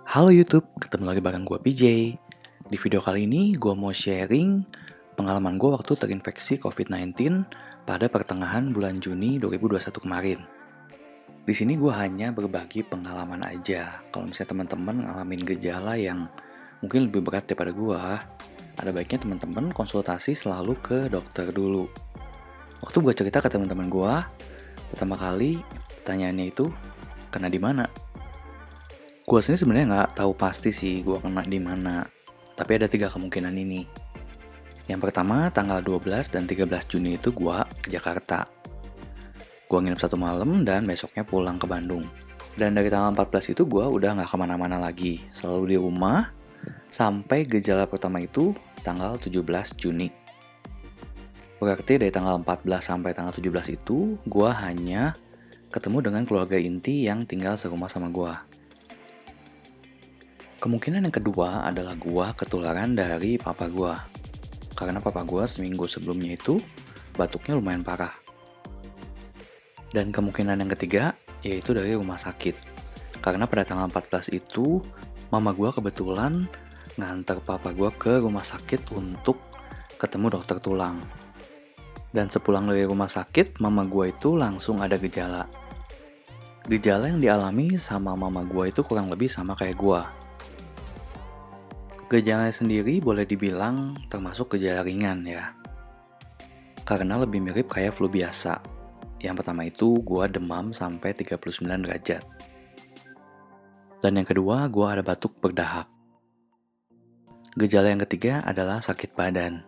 Halo YouTube, ketemu lagi bareng gue PJ. Di video kali ini gue mau sharing pengalaman gue waktu terinfeksi COVID-19 pada pertengahan bulan Juni 2021 kemarin. Di sini gue hanya berbagi pengalaman aja. Kalau misalnya teman-teman ngalamin gejala yang mungkin lebih berat daripada gue, ada baiknya teman-teman konsultasi selalu ke dokter dulu. Waktu gue cerita ke teman-teman gue, pertama kali pertanyaannya itu, kena di mana? Gue sendiri sebenarnya nggak tahu pasti sih gue kena di mana. Tapi ada 3 kemungkinan ini. Yang pertama, tanggal 12 dan 13 Juni itu gue ke Jakarta. Gue nginep 1 malam dan besoknya pulang ke Bandung. Dan dari tanggal 14 itu gue udah nggak kemana-mana lagi. Selalu di rumah, sampai gejala pertama itu tanggal 17 Juni. Berarti dari tanggal 14 sampai tanggal 17 itu, gue hanya ketemu dengan keluarga inti yang tinggal serumah sama gue. Kemungkinan yang kedua adalah gua ketularan dari papa gua. Karena papa gua seminggu sebelumnya itu batuknya lumayan parah. Dan kemungkinan yang ketiga yaitu dari rumah sakit. Karena pada tanggal 14 itu mama gua kebetulan nganter papa gua ke rumah sakit untuk ketemu dokter tulang. Dan sepulang dari rumah sakit, mama gua itu langsung ada gejala. Gejala yang dialami sama mama gua itu kurang lebih sama kayak gua. Gejalanya sendiri boleh dibilang termasuk gejala ringan ya. Karena lebih mirip kayak flu biasa. Yang pertama itu gua demam sampai 39 derajat. Dan yang kedua gua ada batuk berdahak. Gejala yang ketiga adalah sakit badan.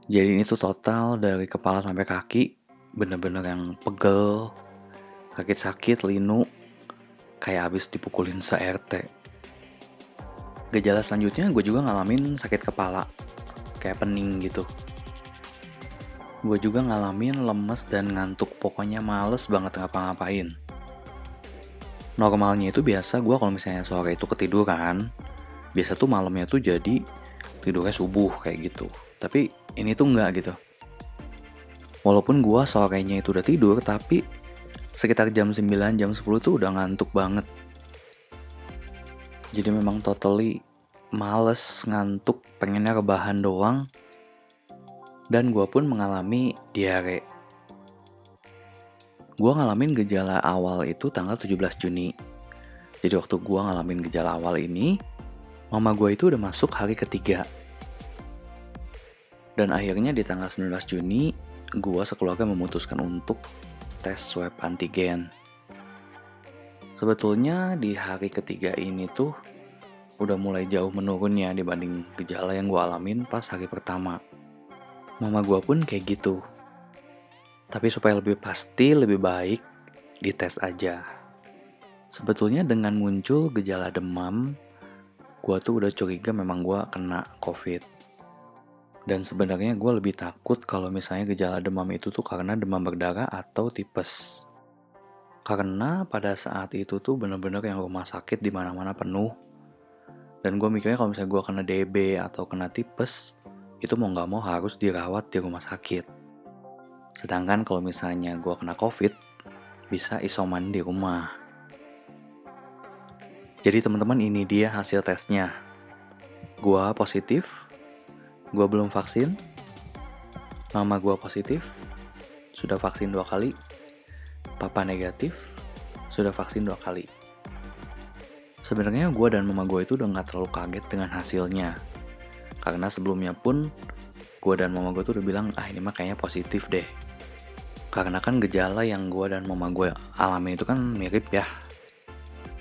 Jadi ini tuh total dari kepala sampai kaki, bener-bener yang pegel, sakit-sakit, linu, kayak habis dipukulin se-RT. Gejala selanjutnya gue juga ngalamin sakit kepala, kayak pening gitu. Gue juga ngalamin lemes dan ngantuk, pokoknya males banget ngapa-ngapain. Normalnya itu biasa gue kalau misalnya sore itu ketiduran, biasa tuh malamnya tuh jadi tidurnya subuh kayak gitu. Tapi ini tuh enggak gitu. Walaupun gue sorenya itu udah tidur, tapi sekitar jam 9, jam 10 tuh udah ngantuk banget. Jadi memang totally males, ngantuk, pengennya rebahan doang. Dan gue pun mengalami diare. Gue ngalamin gejala awal itu tanggal 17 Juni. Jadi waktu gue ngalamin gejala awal ini, mama gue itu udah masuk hari ketiga. Dan akhirnya di tanggal 19 Juni, gue sekeluarga memutuskan untuk tes swab antigen. Sebetulnya di hari ketiga ini tuh udah mulai jauh menurunnya dibanding gejala yang gue alamin pas hari pertama. Mama gue pun kayak gitu. Tapi supaya lebih pasti, lebih baik dites aja. Sebetulnya dengan muncul gejala demam, gue tuh udah curiga memang gue kena COVID. Dan sebenarnya gue lebih takut kalau misalnya gejala demam itu tuh karena demam berdarah atau tipes. Karena pada saat itu tuh bener-bener yang rumah sakit di mana-mana penuh. Dan gue mikirnya kalau misalnya gue kena DB atau kena tipes, itu mau gak mau harus dirawat di rumah sakit. Sedangkan kalau misalnya gue kena COVID, bisa isoman di rumah. Jadi teman-teman, ini dia hasil tesnya. Gue positif, gue belum vaksin. Mama gue positif, sudah vaksin 2 kali. Papa negatif, sudah vaksin 2 kali. Sebenarnya gue dan mama gue itu udah gak terlalu kaget dengan hasilnya. Karena sebelumnya pun gue dan mama gue tuh udah bilang, ini mah kayaknya positif deh. Karena kan gejala yang gue dan mama gue alami itu kan mirip ya.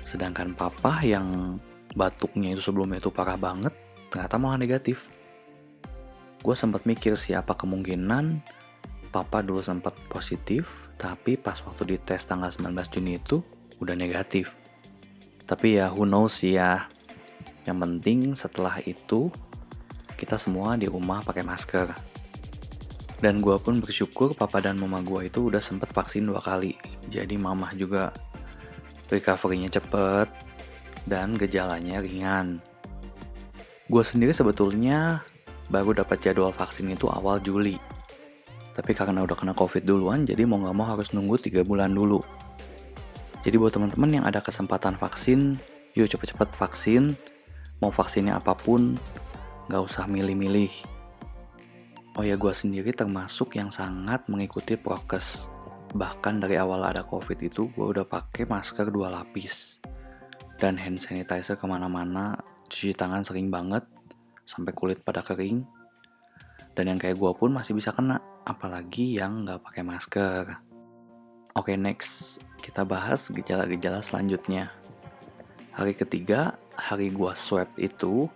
Sedangkan papa yang batuknya itu sebelumnya itu parah banget, ternyata malah negatif. Gue sempat mikir sih apa kemungkinan papa dulu sempat positif, tapi pas waktu dites tanggal 19 Juni itu udah negatif. Tapi ya who knows sih ya. Yang penting setelah itu kita semua di rumah pakai masker. Dan gue pun bersyukur papa dan mama gue itu udah sempat vaksin 2 kali. Jadi mama juga recovery-nya cepet dan gejalanya ringan. Gue sendiri sebetulnya baru dapat jadwal vaksin itu awal Juli. Tapi karena udah kena COVID duluan, jadi mau gak mau harus nunggu 3 bulan dulu. Jadi buat teman-teman yang ada kesempatan vaksin, Yuk cepet-cepet vaksin, mau vaksinnya apapun, gak usah milih-milih. Oh ya, gue sendiri termasuk yang sangat mengikuti prokes. Bahkan dari awal ada COVID itu, gue udah pakai masker 2 lapis. Dan hand sanitizer kemana-mana, cuci tangan sering banget, sampai kulit pada kering. Dan yang kayak gue pun masih bisa kena, apalagi yang gak pakai masker. Oke, next. Kita bahas gejala-gejala selanjutnya. Hari ketiga, hari gua swab itu,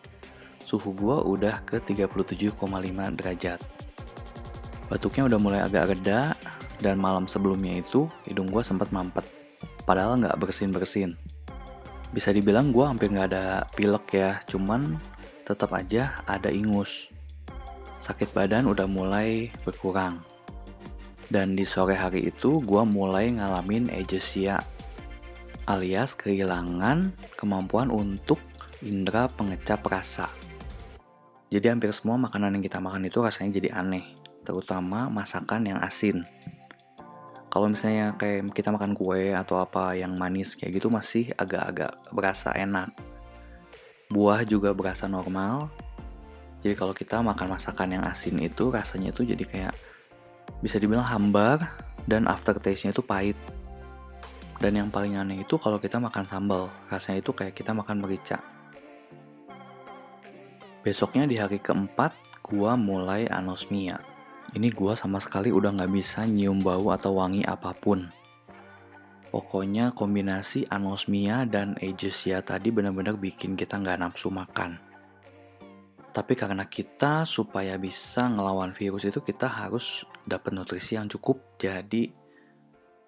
suhu gua udah ke 37,5 derajat. Batuknya udah mulai agak reda, dan malam sebelumnya itu, hidung gua sempat mampet. Padahal nggak bersin-bersin. Bisa dibilang gua hampir nggak ada pilek ya, cuman tetap aja ada ingus. Sakit badan udah mulai berkurang. Dan di sore hari itu, gua mulai ngalamin ageusia, alias kehilangan kemampuan untuk indera pengecap rasa. Jadi hampir semua makanan yang kita makan itu rasanya jadi aneh, terutama masakan yang asin. Kalau misalnya kayak kita makan kue atau apa yang manis kayak gitu masih agak-agak berasa enak. Buah juga berasa normal. Jadi kalau kita makan masakan yang asin itu rasanya itu jadi kayak bisa dibilang hambar dan aftertaste-nya itu pahit. Dan yang paling aneh itu kalau kita makan sambal, rasanya itu kayak kita makan merica. Besoknya di hari keempat, gua mulai anosmia. Ini gua sama sekali udah gak bisa nyium bau atau wangi apapun. Pokoknya kombinasi anosmia dan ageusia tadi benar-benar bikin kita gak nafsu makan. Tapi karena kita supaya bisa ngelawan virus itu kita harus dapat nutrisi yang cukup, jadi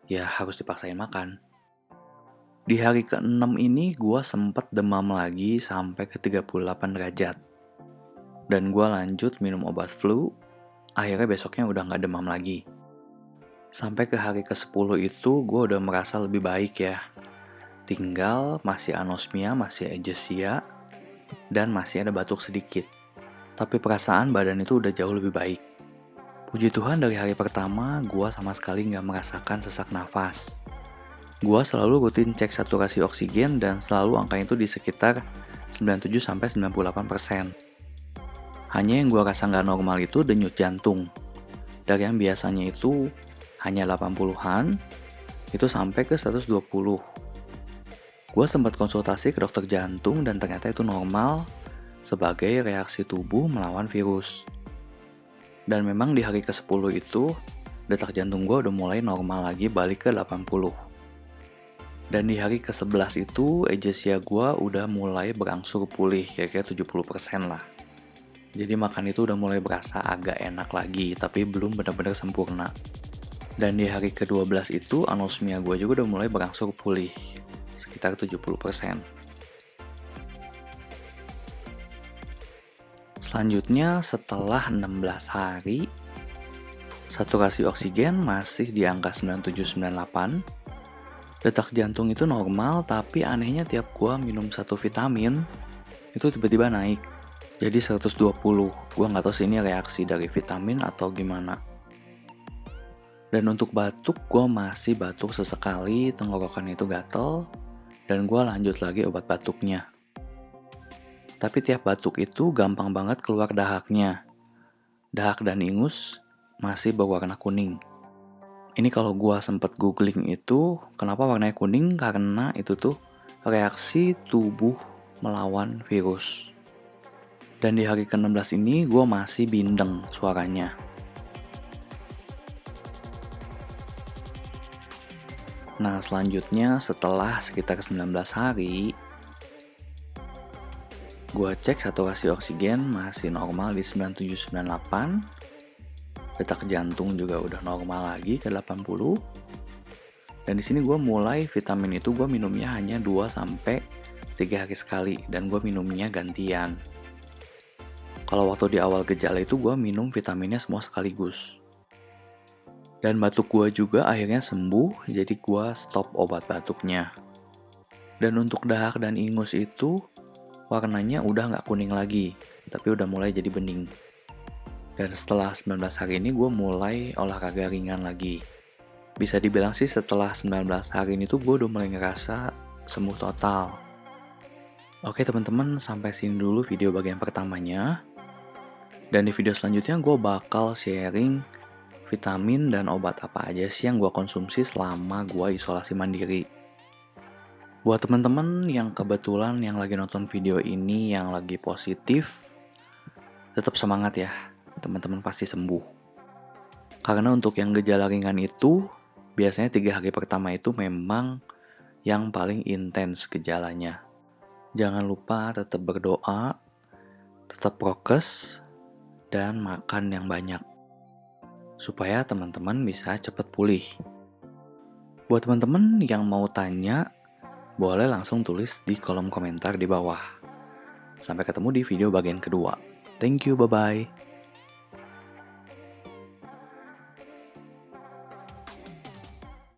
ya harus dipaksain makan. Di hari ke-6 ini gue sempet demam lagi sampai ke 38 derajat. Dan gue lanjut minum obat flu, akhirnya besoknya udah gak demam lagi. Sampai ke hari ke-10 itu gue udah merasa lebih baik ya. Tinggal masih anosmia, masih ageusia, dan masih ada batuk sedikit. Tapi perasaan badan itu udah jauh lebih baik. Puji Tuhan dari hari pertama, gue sama sekali gak merasakan sesak nafas. Gue selalu rutin cek saturasi oksigen dan selalu angka itu di sekitar 97-98%. Hanya yang gue rasa gak normal itu denyut jantung. Dari yang biasanya itu hanya 80-an, itu sampai ke 120. Gue sempat konsultasi ke dokter jantung dan ternyata itu normal sebagai reaksi tubuh melawan virus. Dan memang di hari ke-10 itu, detak jantung gue udah mulai normal lagi balik ke 80. Dan di hari ke-11 itu, ageusia gue udah mulai berangsur pulih, kira-kira 70% lah. Jadi makan itu udah mulai berasa agak enak lagi, tapi belum benar-benar sempurna. Dan di hari ke-12 itu, anosmia gue juga udah mulai berangsur pulih, sekitar 70%. Selanjutnya setelah 16 hari, saturasi oksigen masih di angka 97-98. Detak jantung itu normal, tapi anehnya tiap gua minum satu vitamin, itu tiba-tiba naik. Jadi 120, gua nggak tahu sih ini reaksi dari vitamin atau gimana. Dan untuk batuk, gua masih batuk sesekali, tenggorokan itu gatel, dan gua lanjut lagi obat batuknya. Tapi tiap batuk itu gampang banget keluar dahaknya. Dahak dan ingus masih berwarna kuning. Ini kalau gua sempet googling itu, kenapa warnanya kuning? Karena itu tuh reaksi tubuh melawan virus. Dan di hari ke-16 ini gua masih bindeng suaranya. Nah selanjutnya setelah sekitar 19 hari, gua cek saturasi oksigen masih normal di 97-98. Detak jantung juga udah normal lagi ke 80. Dan di sini gua mulai vitamin itu gua minumnya hanya 2-3 hari sekali dan gua minumnya gantian. Kalau waktu di awal gejala itu gua minum vitaminnya semua sekaligus. Dan batuk gua juga akhirnya sembuh, jadi gua stop obat batuknya. Dan untuk dahak dan ingus itu warnanya udah nggak kuning lagi, tapi udah mulai jadi bening. Dan setelah 19 hari ini gue mulai olahraga ringan lagi. Bisa dibilang sih setelah 19 hari ini tuh gue udah mulai ngerasa sembuh total. Oke teman-teman, sampai sini dulu video bagian pertamanya. Dan di video selanjutnya gue bakal sharing vitamin dan obat apa aja sih yang gue konsumsi selama gue isolasi mandiri. Buat teman-teman yang kebetulan yang lagi nonton video ini yang lagi positif, tetap semangat ya, teman-teman pasti sembuh. Karena untuk yang gejala ringan itu, biasanya 3 hari pertama itu memang yang paling intens gejalanya. Jangan lupa tetap berdoa, tetap prokes, dan makan yang banyak. Supaya teman-teman bisa cepat pulih. Buat teman-teman yang mau tanya, boleh langsung tulis di kolom komentar di bawah. Sampai ketemu di video bagian kedua. Thank you, bye-bye.